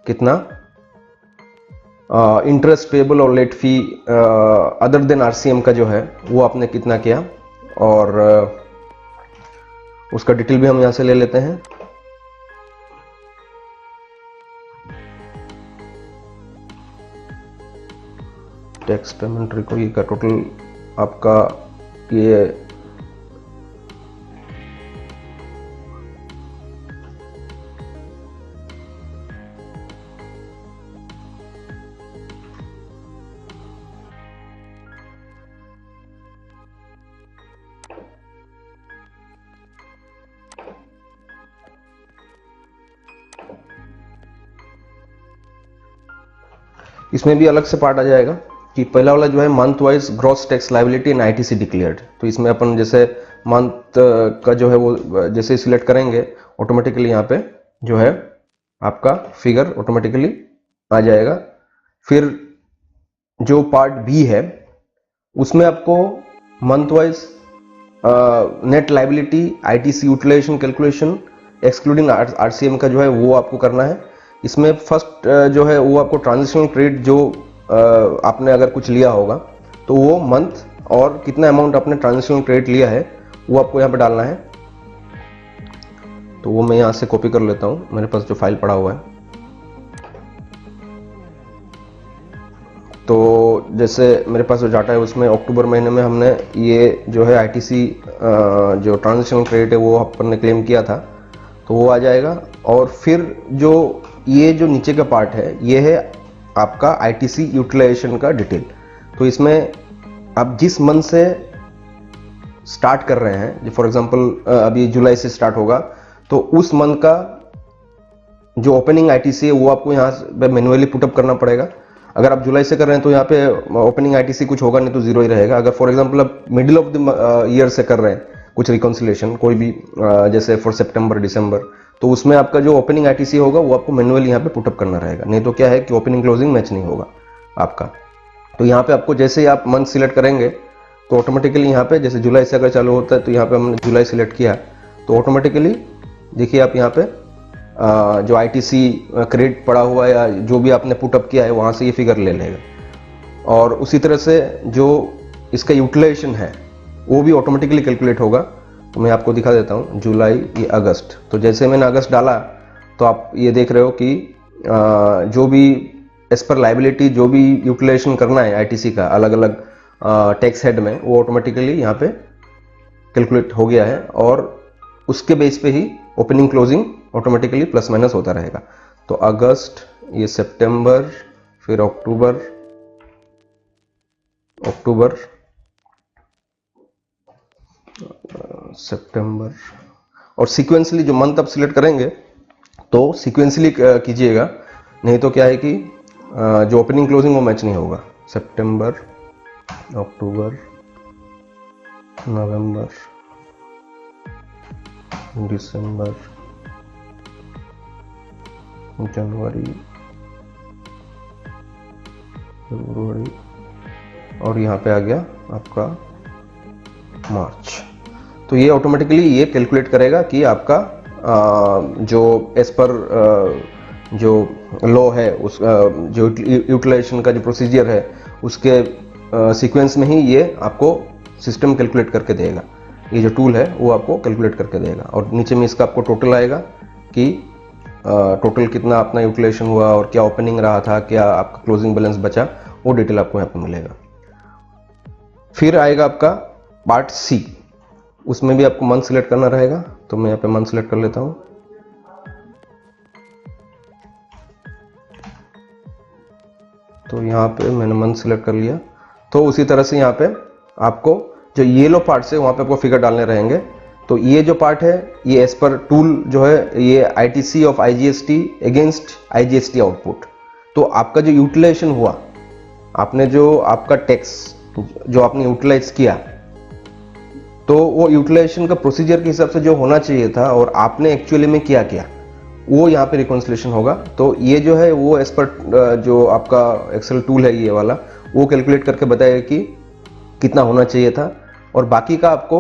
कितना इंटरेस्ट पेबल और late fee other than RCM का जो है वो आपने कितना किया, और उसका डिटेल भी हम यहाँ से ले लेते हैं। टैक्स पेमेंट रिकवरी का टोटल आपका ये इसमें भी अलग से पार्ट आ जाएगा कि पहला वाला जो है month wise gross tax liability and ITC declared. तो इसमें अपन जैसे मंथ का जो है वो जैसे सिलेक्ट करेंगे ऑटोमेटिकली यहाँ पे जो है आपका फिगर ऑटोमेटिकली आ जाएगा। फिर जो पार्ट बी है उसमें आपको month wise net liability ITC utilisation calculation excluding RCM का जो है वो आपको करना है। इसमें फर्स्ट जो है वो आपको ट्रांजिशनल क्रेडिट जो आपने अगर कुछ लिया होगा तो वो मंथ और कितना अमाउंट आपने ट्रांजिशनल क्रेडिट लिया है वो आपको यहाँ पे डालना है। तो वो मैं यहाँ से कॉपी कर लेता हूँ, मेरे पास जो फाइल पड़ा हुआ है। तो जैसे मेरे पास जो डाटा है उसमें अक्टूबर महीने में हमने ये जो है आईटीसी जो ट्रांजिशनल क्रेडिट है वो अपन ने क्लेम किया था, तो वो आ जाएगा। और फिर जो ये जो नीचे का पार्ट है ये है आपका आईटीसी यूटिलाइजेशन का डिटेल। तो इसमें आप जिस मंथ से स्टार्ट कर रहे हैं, फॉर एग्जांपल अभी जुलाई से स्टार्ट होगा, तो उस मंथ का जो ओपनिंग आईटीसी है वो आपको यहाँ पे मैन्युअली पुटअप करना पड़ेगा। अगर आप जुलाई से कर रहे हैं तो यहाँ पे ओपनिंग आईटीसी कुछ होगा नहीं तो जीरो ही रहेगा। अगर फॉर एग्जांपल आप मिडिल ऑफ द ईयर से कर रहे हैं कुछ रिकॉन्सिलेशन कोई भी जैसे फॉर सितंबर दिसंबर, तो उसमें आपका जो ओपनिंग आईटीसी होगा वो आपको मैन्युअली यहाँ पे पुटअप करना रहेगा, नहीं तो क्या है कि ओपनिंग क्लोजिंग मैच नहीं होगा आपका। तो यहाँ पे आपको जैसे ही आप मंथ सिलेक्ट करेंगे तो ऑटोमेटिकली यहाँ पे जैसे जुलाई से अगर चालू होता है तो यहाँ पे हमने जुलाई सिलेक्ट किया तो ऑटोमेटिकली देखिए आप यहाँ पे जो आईटीसी क्रेडिट पड़ा हुआ है या जो भी आपने पुटअप किया है वहाँ से ये फिगर ले लेगा। और उसी तरह से जो इसका यूटिलाइजेशन है वो भी ऑटोमेटिकली कैलकुलेट होगा। तो मैं आपको दिखा देता हूँ जुलाई ये अगस्त। तो जैसे मैंने अगस्त डाला तो आप ये देख रहे हो कि जो भी एज पर लाइबिलिटी जो भी यूटिलाइजेशन करना है आईटीसी का अलग अलग टैक्स हेड में वो ऑटोमेटिकली यहाँ पे कैलकुलेट हो गया है और उसके बेस पे ही opening closing automatically plus minus होता रहेगा। तो अगस्त, ये सितंबर, फिर अक्टूबर, सितंबर और सीक्वेंसली जो मंथ आप सिलेक्ट करेंगे तो सीक्वेंसली कीजिएगा, नहीं तो क्या है कि जो ओपनिंग क्लोजिंग वो मैच नहीं होगा। सितंबर, अक्टूबर, नवंबर, दिसंबर, जनवरी, फरवरी और यहाँ पे आ गया आपका मार्च। तो ये ऑटोमेटिकली ये कैलकुलेट करेगा कि आपका जो एज पर जो लॉ है उस जो यूटिलाइजेशन का जो प्रोसीजर है उसके सीक्वेंस में ही ये आपको सिस्टम कैलकुलेट करके देगा। ये जो टूल है वो आपको कैलकुलेट करके देगा और नीचे में इसका आपको टोटल आएगा कि टोटल कितना अपना यूटिलाइजेशन हुआ और क्या ओपनिंग रहा था, क्या आपका क्लोजिंग बैलेंस बचा, वो डिटेल आपको यहाँ पे मिलेगा। फिर आएगा आपका पार्ट सी, उसमें भी आपको मंथ सिलेक्ट करना रहेगा। तो मैं यहाँ पे मंथ सिलेक्ट कर लेता हूँ। तो यहाँ पे मैंने मंथ सिलेक्ट कर लिया। तो उसी तरह से यहाँ पे आपको जो येलो पार्ट से वहाँ पे आपको फिगर डालने रहेंगे। तो ये जो पार्ट है ये एज पर टूल जो है ये ITC of IGST against IGST output. तो आपका जो यूटिलाइजेशन हुआ, आपने जो आपका टैक्स जो आपने यूटिलाइज किया, तो वो यूटिलाइजेशन का प्रोसीजर के हिसाब से जो होना चाहिए था और आपने एक्चुअली में क्या किया वो यहाँ पे रिकॉन्सिलेशन होगा। तो ये जो है वो एज पर जो आपका एक्सेल टूल है ये वाला वो कैलकुलेट करके बताएगा कि कितना होना चाहिए था। और बाकी का आपको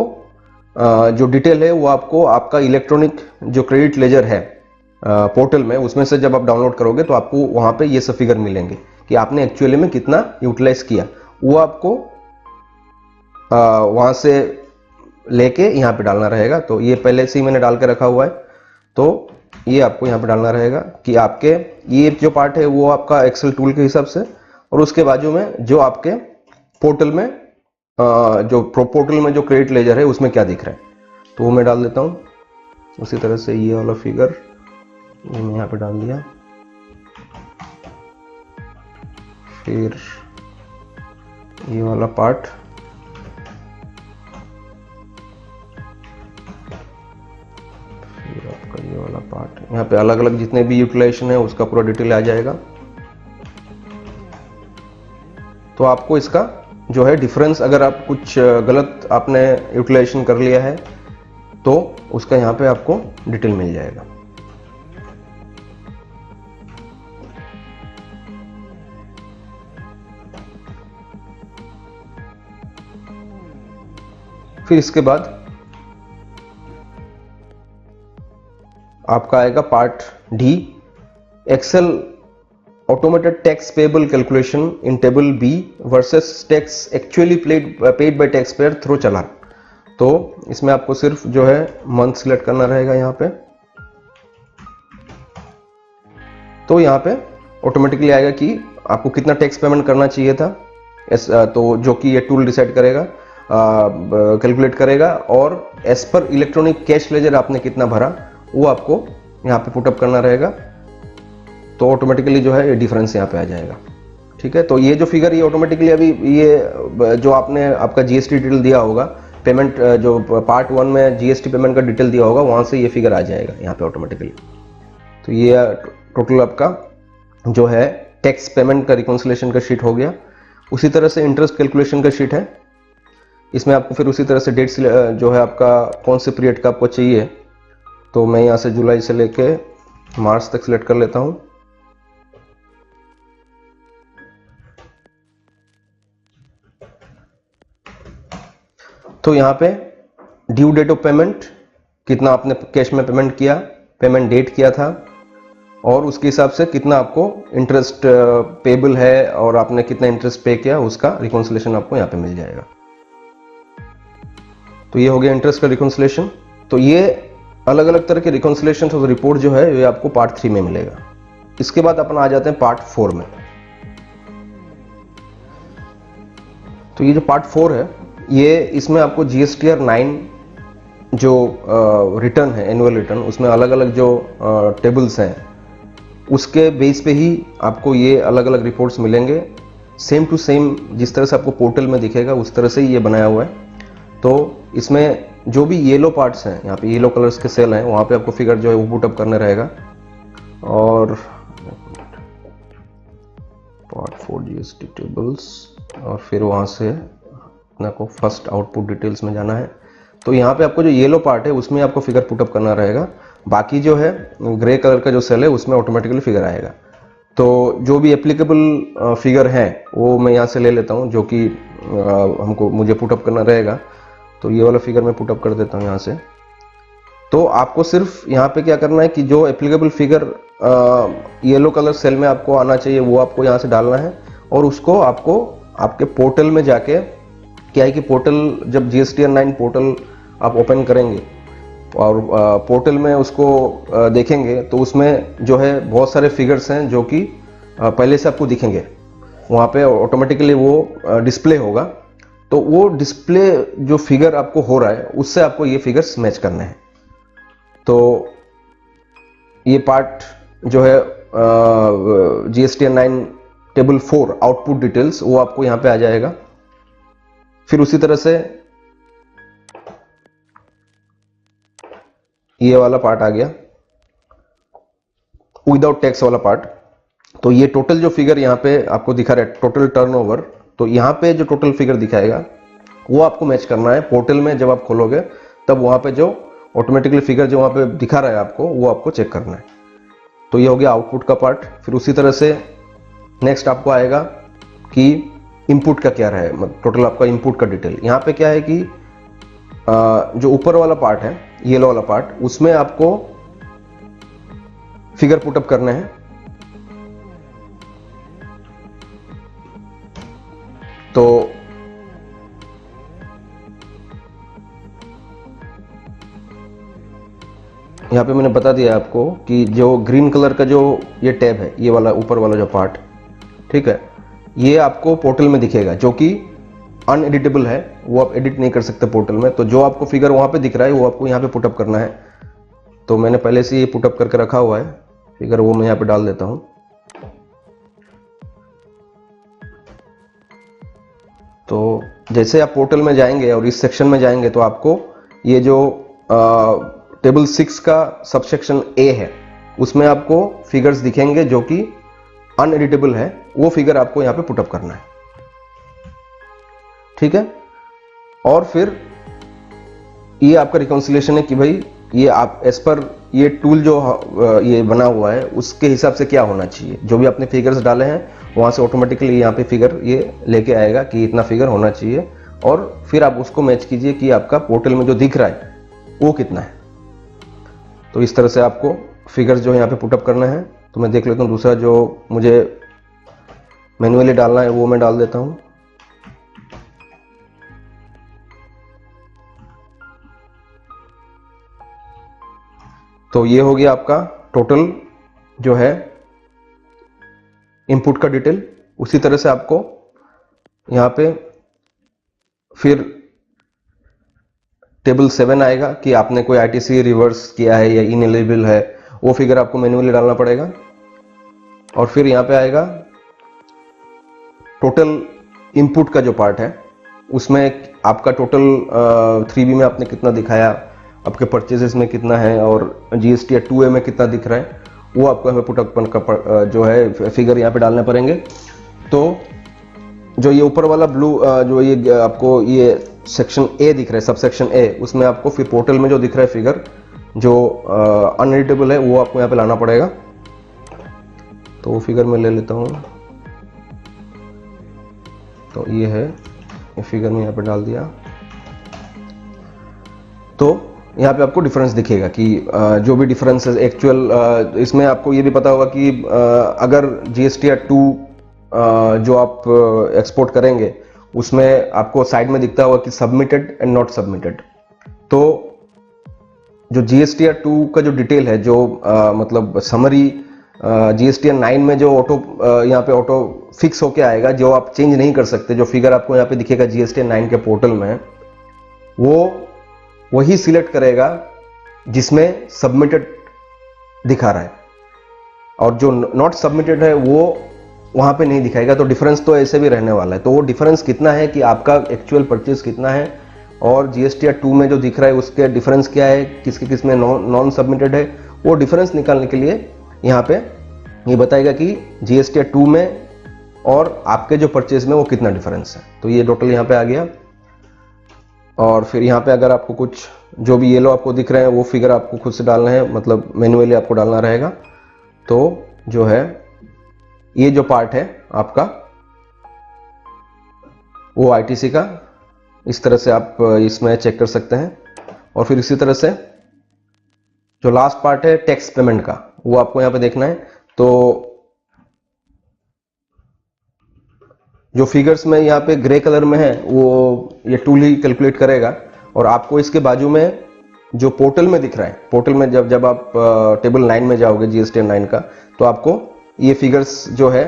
जो डिटेल है वो आपको आपका इलेक्ट्रॉनिक जो क्रेडिट लेजर है पोर्टल में, उसमें से जब आप डाउनलोड करोगे तो आपको वहाँ पे ये सब फिगर मिलेंगे कि आपने एक्चुअली में कितना यूटिलाइज किया। वो आपको वहाँ से लेके यहाँ पे डालना रहेगा। तो ये पहले से ही मैंने डाल के रखा हुआ है, तो ये आपको यहाँ पे डालना रहेगा कि आपके ये जो पार्ट है वो आपका एक्सेल टूल के हिसाब से, और उसके बाजू में जो आपके पोर्टल में जो पोर्टल में जो क्रेडिट लेजर है उसमें क्या दिख रहा है, तो वो मैं डाल देता हूँ। उसी तरह से ये वाला फिगर ये मैं यहाँ पे डाल दिया। फिर ये वाला पार्ट, फिर आपका ये वाला पार्ट, यहाँ पे अलग अलग जितने भी यूटिलाइजेशन है उसका पूरा डिटेल आ जाएगा। तो आपको इसका जो है डिफरेंस, अगर आप कुछ गलत आपने यूटिलाइजेशन कर लिया है तो उसका यहाँ पे आपको डिटेल मिल जाएगा। फिर इसके बाद आपका आएगा part D, excel automated tax payable calculation in table B versus tax actually paid by tax payer through challan. तो इसमें आपको सिर्फ जो है मंथ सिलेक्ट करना रहेगा यहाँ पे। तो यहाँ पे ऑटोमेटिकली आएगा कि आपको कितना टैक्स पेमेंट करना चाहिए था, तो जो कि ये टूल डिसाइड करेगा, कैलकुलेट करेगा, और as per electronic cash ledger आपने कितना भरा वो आपको यहाँ पे पुटअप करना रहेगा। तो ऑटोमेटिकली जो है ये डिफरेंस यहाँ पे आ जाएगा। ठीक है, तो ये जो फिगर ये ऑटोमेटिकली अभी ये जो आपने आपका जीएसटी डिटेल दिया होगा, पेमेंट जो पार्ट 1 में जीएसटी पेमेंट का डिटेल दिया होगा वहां से ये फिगर आ जाएगा यहाँ पे ऑटोमेटिकली। तो ये टोटल आपका जो है टैक्स पेमेंट का रिकॉन्सिलेशन का शीट हो गया। उसी तरह से इंटरेस्ट कैलकुलेशन का शीट है। इसमें आपको फिर उसी तरह से डेट जो है आपका कौन से पीरियड का आपको चाहिए, तो मैं यहाँ से जुलाई से लेके मार्च तक सिलेक्ट कर लेता हूँ। तो यहाँ पे ड्यू डेट ऑफ पेमेंट, कितना आपने कैश में पेमेंट किया, पेमेंट डेट किया था, और उसके हिसाब से कितना आपको इंटरेस्ट पेबल है और आपने कितना इंटरेस्ट पे किया उसका रिकॉन्सिलेशन आपको यहाँ पे मिल जाएगा। तो ये हो गया इंटरेस्ट का रिकॉन्सिलेशन। तो ये अलग अलग तरह के रिकॉन्सिलेशन और रिपोर्ट जो है ये आपको पार्ट 3 में मिलेगा। इसके बाद अपन आ जाते हैं पार्ट 4 में। तो ये जो पार्ट 4 है ये इसमें आपको जीएसटीआर 9 जो रिटर्न है, एनुअल रिटर्न, उसमें अलग अलग जो टेबल्स हैं उसके बेस पे ही आपको ये अलग अलग रिपोर्ट्स मिलेंगे। सेम टू सेम जिस तरह से आपको पोर्टल में दिखेगा उस तरह से ही ये बनाया हुआ है। तो इसमें जो भी येलो पार्ट्स हैं, यहाँ पे येलो कलर्स के सेल हैं, वहाँ पे आपको फिगर जो है वो पुट अप करना रहेगा। और पार्ट 4 जीएसटी टेबल्स, और फिर वहाँ से अपना को फर्स्ट आउटपुट डिटेल्स में जाना है। तो यहाँ पे आपको जो येलो पार्ट है उसमें आपको फिगर पुटअप करना रहेगा। बाकी जो है ग्रे कलर का जो सेल है उसमें ऑटोमेटिकली फिगर आएगा। तो जो भी एप्लीकेबल फिगर है वो मैं यहाँ से ले लेता हूँ, जो कि मुझे पुटअप करना रहेगा। तो ये वाला फिगर मैं पुटअप कर देता हूँ यहाँ से। तो आपको सिर्फ यहाँ पे क्या करना है कि जो applicable figure yellow colour cell में आपको आना चाहिए वो आपको यहाँ से डालना है, और उसको आपको आपके पोर्टल में जाके, क्या है कि पोर्टल जब जीएसटीआर 9 पोर्टल आप ओपन करेंगे और पोर्टल में उसको देखेंगे तो उसमें जो है बहुत सारे फिगर्स हैं जो कि पहले से आपको दिखेंगे। वहाँ पे ऑटोमेटिकली वो डिस्प्ले होगा। तो वो डिस्प्ले जो फिगर आपको हो रहा है उससे आपको ये फिगर्स मैच करने हैं। तो ये पार्ट जो है जीएसटीआर 9 टेबल 4 आउटपुट डिटेल्स वो आपको यहाँ पे आ जाएगा। फिर उसी तरह से ये वाला पार्ट आ गया विदाउट टैक्स वाला पार्ट। तो ये टोटल जो फिगर यहाँ पे आपको दिखा रहा है टोटल टर्नओवर, तो यहाँ पे जो टोटल फिगर दिखाएगा वो आपको मैच करना है। पोर्टल में जब आप खोलोगे तब वहाँ पे जो ऑटोमेटिकली फिगर जो वहाँ पे दिखा रहा है आपको वो आपको चेक करना है। तो ये हो गया आउटपुट का पार्ट। फिर उसी तरह से नेक्स्ट आपको आएगा कि इनपुट का क्या रहा है, टोटल आपका इनपुट का डिटेल। यहाँ पे क्या है कि जो ऊपर वाला पार्ट है येलो वाला पार्ट, उसमें आपको फिगर पुटअप करने हैं। तो यहाँ पे मैंने बता दिया आपको कि जो ग्रीन कलर का जो ये टैब है, ये वाला ऊपर वाला जो पार्ट, ठीक है, ये आपको पोर्टल में दिखेगा, जो कि अनएडिटेबल है, वो आप एडिट नहीं कर सकते पोर्टल में। तो जो आपको फिगर वहां पे दिख रहा है वो आपको यहाँ पे पुटअप करना है। तो मैंने पहले से ये पुटअप करके रखा हुआ है फिगर, वो मैं यहाँ पे डाल देता हूँ। तो जैसे आप पोर्टल में जाएंगे और इस सेक्शन में जाएंगे तो आपको ये जो टेबल 6 का सबसेक्शन ए है उसमें आपको फिगर्स दिखेंगे जो कि अनएडिटेबल है, वो फिगर आपको यहाँ पे पुटअप करना है, ठीक है। और फिर ये आपका रिकॉन्सिलेशन है कि भाई ये आप एज पर ये टूल जो ये बना हुआ है उसके हिसाब से क्या होना चाहिए। जो भी आपने फिगर्स डाले हैं वहां से ऑटोमेटिकली यहाँ पे फिगर ये लेके आएगा कि इतना फिगर होना चाहिए, और फिर आप उसको मैच कीजिए कि आपका पोर्टल में जो दिख रहा है वो कितना है। तो इस तरह से आपको फिगर्स जो यहाँ पे पुटअप करना है। तो मैं देख लेता हूँ दूसरा जो मुझे मैन्युअली डालना है वो मैं डाल देता हूँ। तो ये हो गया आपका टोटल जो है इनपुट का डिटेल। उसी तरह से आपको यहाँ पे फिर टेबल 7 आएगा कि आपने कोई आईटीसी रिवर्स किया है या इनएलिजिबल है, वो फिगर आपको मैन्युअली डालना पड़ेगा। और फिर यहाँ पे आएगा टोटल इनपुट का जो पार्ट है, उसमें आपका टोटल 3B में आपने कितना दिखाया, आपके परचेजेस में कितना है, और जीएसटी या 2A में कितना दिख रहा है, वो आपको हमें पुटअप जो है फिगर यहाँ पे डालने पड़ेंगे। तो जो ये ऊपर वाला ब्लू जो ये आपको ये सेक्शन ए दिख रहा है, सब सेक्शन ए, उसमें आपको फिर पोर्टल में जो दिख रहा है फिगर जो अनएडिटेबल है वो आपको यहाँ पे लाना पड़ेगा। तो वो फिगर मैं ले लेता हूँ। तो ये है, ये फिगर में यहाँ पे डाल दिया। तो यहाँ पे आपको डिफरेंस दिखेगा कि जो भी डिफरेंस है एक्चुअल, इसमें आपको ये भी पता होगा कि अगर जीएसटी 2 जो आप एक्सपोर्ट करेंगे उसमें आपको साइड में दिखता होगा कि सबमिटेड एंड नॉट सबमिटेड। तो जो जीएसटी 2 का जो डिटेल है, जो मतलब समरी जीएसटी 9 में जो ऑटो यहाँ पे ऑटो फिक्स होके आएगा, जो आप चेंज नहीं कर सकते, जो फिगर आपको यहाँ पे दिखेगा जीएसटी 9 के पोर्टल में, वो वही सिलेक्ट करेगा जिसमें सबमिटेड दिखा रहा है, और जो नॉट सबमिटेड है वो वहां पे नहीं दिखाएगा। तो डिफरेंस तो ऐसे भी रहने वाला है। तो वो डिफरेंस कितना है कि आपका एक्चुअल परचेज कितना है और जीएसटी 2 में जो दिख रहा है उसके डिफरेंस क्या है, किसके किस में नॉन सबमिटेड है, वो डिफरेंस निकालने के लिए यहाँ पे ये बताएगा कि जीएसटी 2 में और आपके जो परचेज में वो कितना डिफरेंस है। तो ये टोटल यहाँ पे आ गया। और फिर यहाँ पे अगर आपको कुछ जो भी येलो आपको दिख रहे हैं वो फिगर आपको खुद से डालना है, मतलब मैन्युअली आपको डालना रहेगा। तो जो है ये जो पार्ट है आपका वो आईटीसी का, इस तरह से आप इसमें चेक कर सकते हैं। और फिर इसी तरह से जो लास्ट पार्ट है टैक्स पेमेंट का, वो आपको यहाँ पे देखना है। तो जो फिगर्स में यहाँ पे ग्रे कलर में है वो ये टूल ही कैलकुलेट करेगा, और आपको इसके बाजू में जो पोर्टल में दिख रहा है, पोर्टल में जब आप टेबल 9 में जाओगे जीएसटी 9 का, तो आपको ये फिगर्स जो है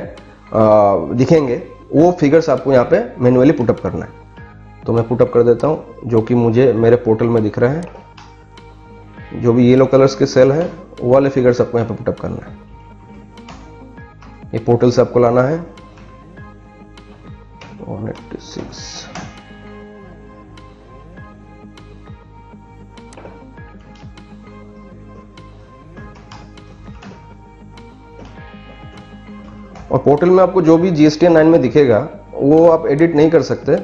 दिखेंगे, वो फिगर्स आपको यहाँ पे मैन्युअली पुटअप करना है। तो मैं पुटअप कर देता हूँ जो कि मुझे मेरे पोर्टल में दिख रहा है। जो भी येलो कलर्स के सेल हैं वो वाले फिगर्स आपको यहाँ पे पुटअप करना है। ये पोर्टल से आपको लाना है 186। और पोर्टल में आपको जो भी जीएसटी 9 में दिखेगा वो आप एडिट नहीं कर सकते,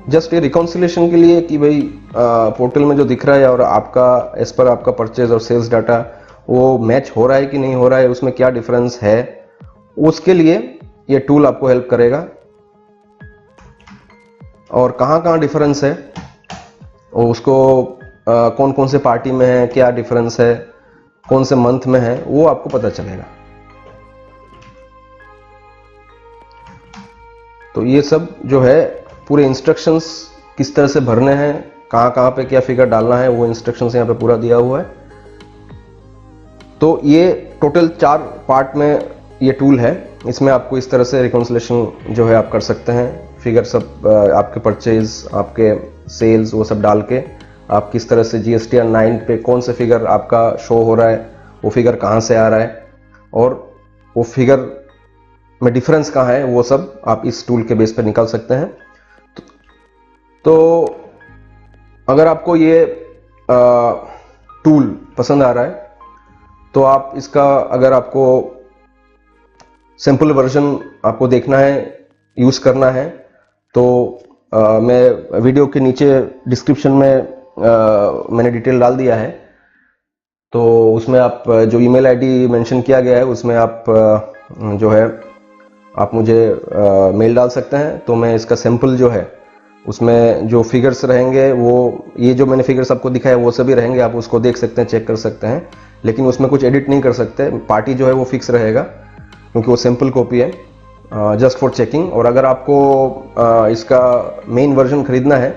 जस्ट ये रिकॉन्सिलेशन के लिए कि भाई पोर्टल में जो दिख रहा है और आपका एज पर आपका परचेज और सेल्स डाटा वो मैच हो रहा है कि नहीं हो रहा है, उसमें क्या डिफरेंस है, उसके लिए ये टूल आपको हेल्प करेगा। और कहाँ डिफरेंस है, और उसको कौन कौन से पार्टी में है, क्या डिफरेंस है, कौन से मंथ में है, वो आपको पता चलेगा। तो ये सब जो है पूरे इंस्ट्रक्शंस किस तरह से भरने हैं, कहाँ पे क्या फिगर डालना है, वो इंस्ट्रक्शंस यहाँ पे पूरा दिया हुआ है। तो ये टोटल 4 पार्ट में ये टूल है, इसमें आपको इस तरह से रिकॉन्सिलेशन जो है आप कर सकते हैं। फिगर सब आपके परचेज, आपके सेल्स, वो सब डाल के आप किस तरह से GSTR 9 पे कौन से फिगर आपका शो हो रहा है, वो फिगर कहाँ से आ रहा है और वो फिगर में डिफरेंस कहाँ है, वो सब आप इस टूल के बेस पे निकाल सकते हैं। तो अगर आपको ये टूल पसंद आ रहा है तो आप इसका, अगर आपको सैंपल वर्जन आपको देखना है, यूज़ करना है, तो मैं वीडियो के नीचे डिस्क्रिप्शन में मैंने डिटेल डाल दिया है। तो उसमें आप जो ईमेल आईडी मेंशन किया गया है उसमें आप जो है आप मुझे मेल डाल सकते हैं। तो मैं इसका सैंपल जो है उसमें जो फिगर्स रहेंगे, वो ये जो मैंने फिगर्स आपको दिखाया वो सभी रहेंगे, आप उसको देख सकते हैं, चेक कर सकते हैं, लेकिन उसमें कुछ एडिट नहीं कर सकते। पार्टी जो है वो फिक्स रहेगा क्योंकि वो सैंपल कॉपी है, जस्ट फॉर चेकिंग। और अगर आपको इसका मेन वर्जन खरीदना है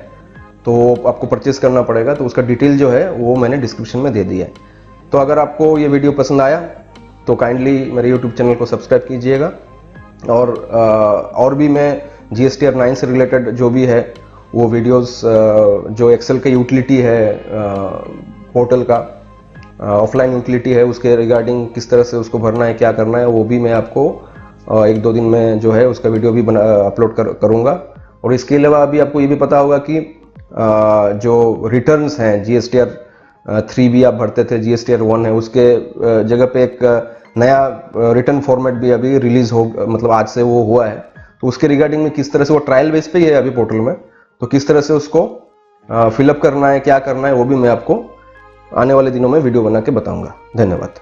तो आपको परचेस करना पड़ेगा, तो उसका डिटेल जो है वो मैंने डिस्क्रिप्शन में दे दिया है। तो अगर आपको ये वीडियो पसंद आया तो काइंडली मेरे यूट्यूब चैनल को सब्सक्राइब कीजिएगा। और भी मैं GSTR 9 से रिलेटेड जो भी है वो वीडियोस, जो एक्सेल का यूटिलिटी है पोर्टल का, ऑफलाइन यूटिलिटी है, उसके रिगार्डिंग किस तरह से उसको भरना है, क्या करना है, वो भी मैं आपको 1-2 दिन में जो है उसका वीडियो भी अपलोड करूँगा। और इसके अलावा अभी आपको ये भी पता होगा कि जो रिटर्न्स हैं, GSTR 3 आप भरते थे, GSTR 1 है, उसके जगह पे एक नया रिटर्न फॉर्मेट भी अभी रिलीज हो, मतलब आज से वो हुआ है। तो उसके रिगार्डिंग में किस तरह से, वो ट्रायल बेस पे ही है अभी पोर्टल में, तो किस तरह से उसको फिलअप करना है, क्या करना है, वो भी मैं आपको आने वाले दिनों में वीडियो बना के बताऊंगा। धन्यवाद।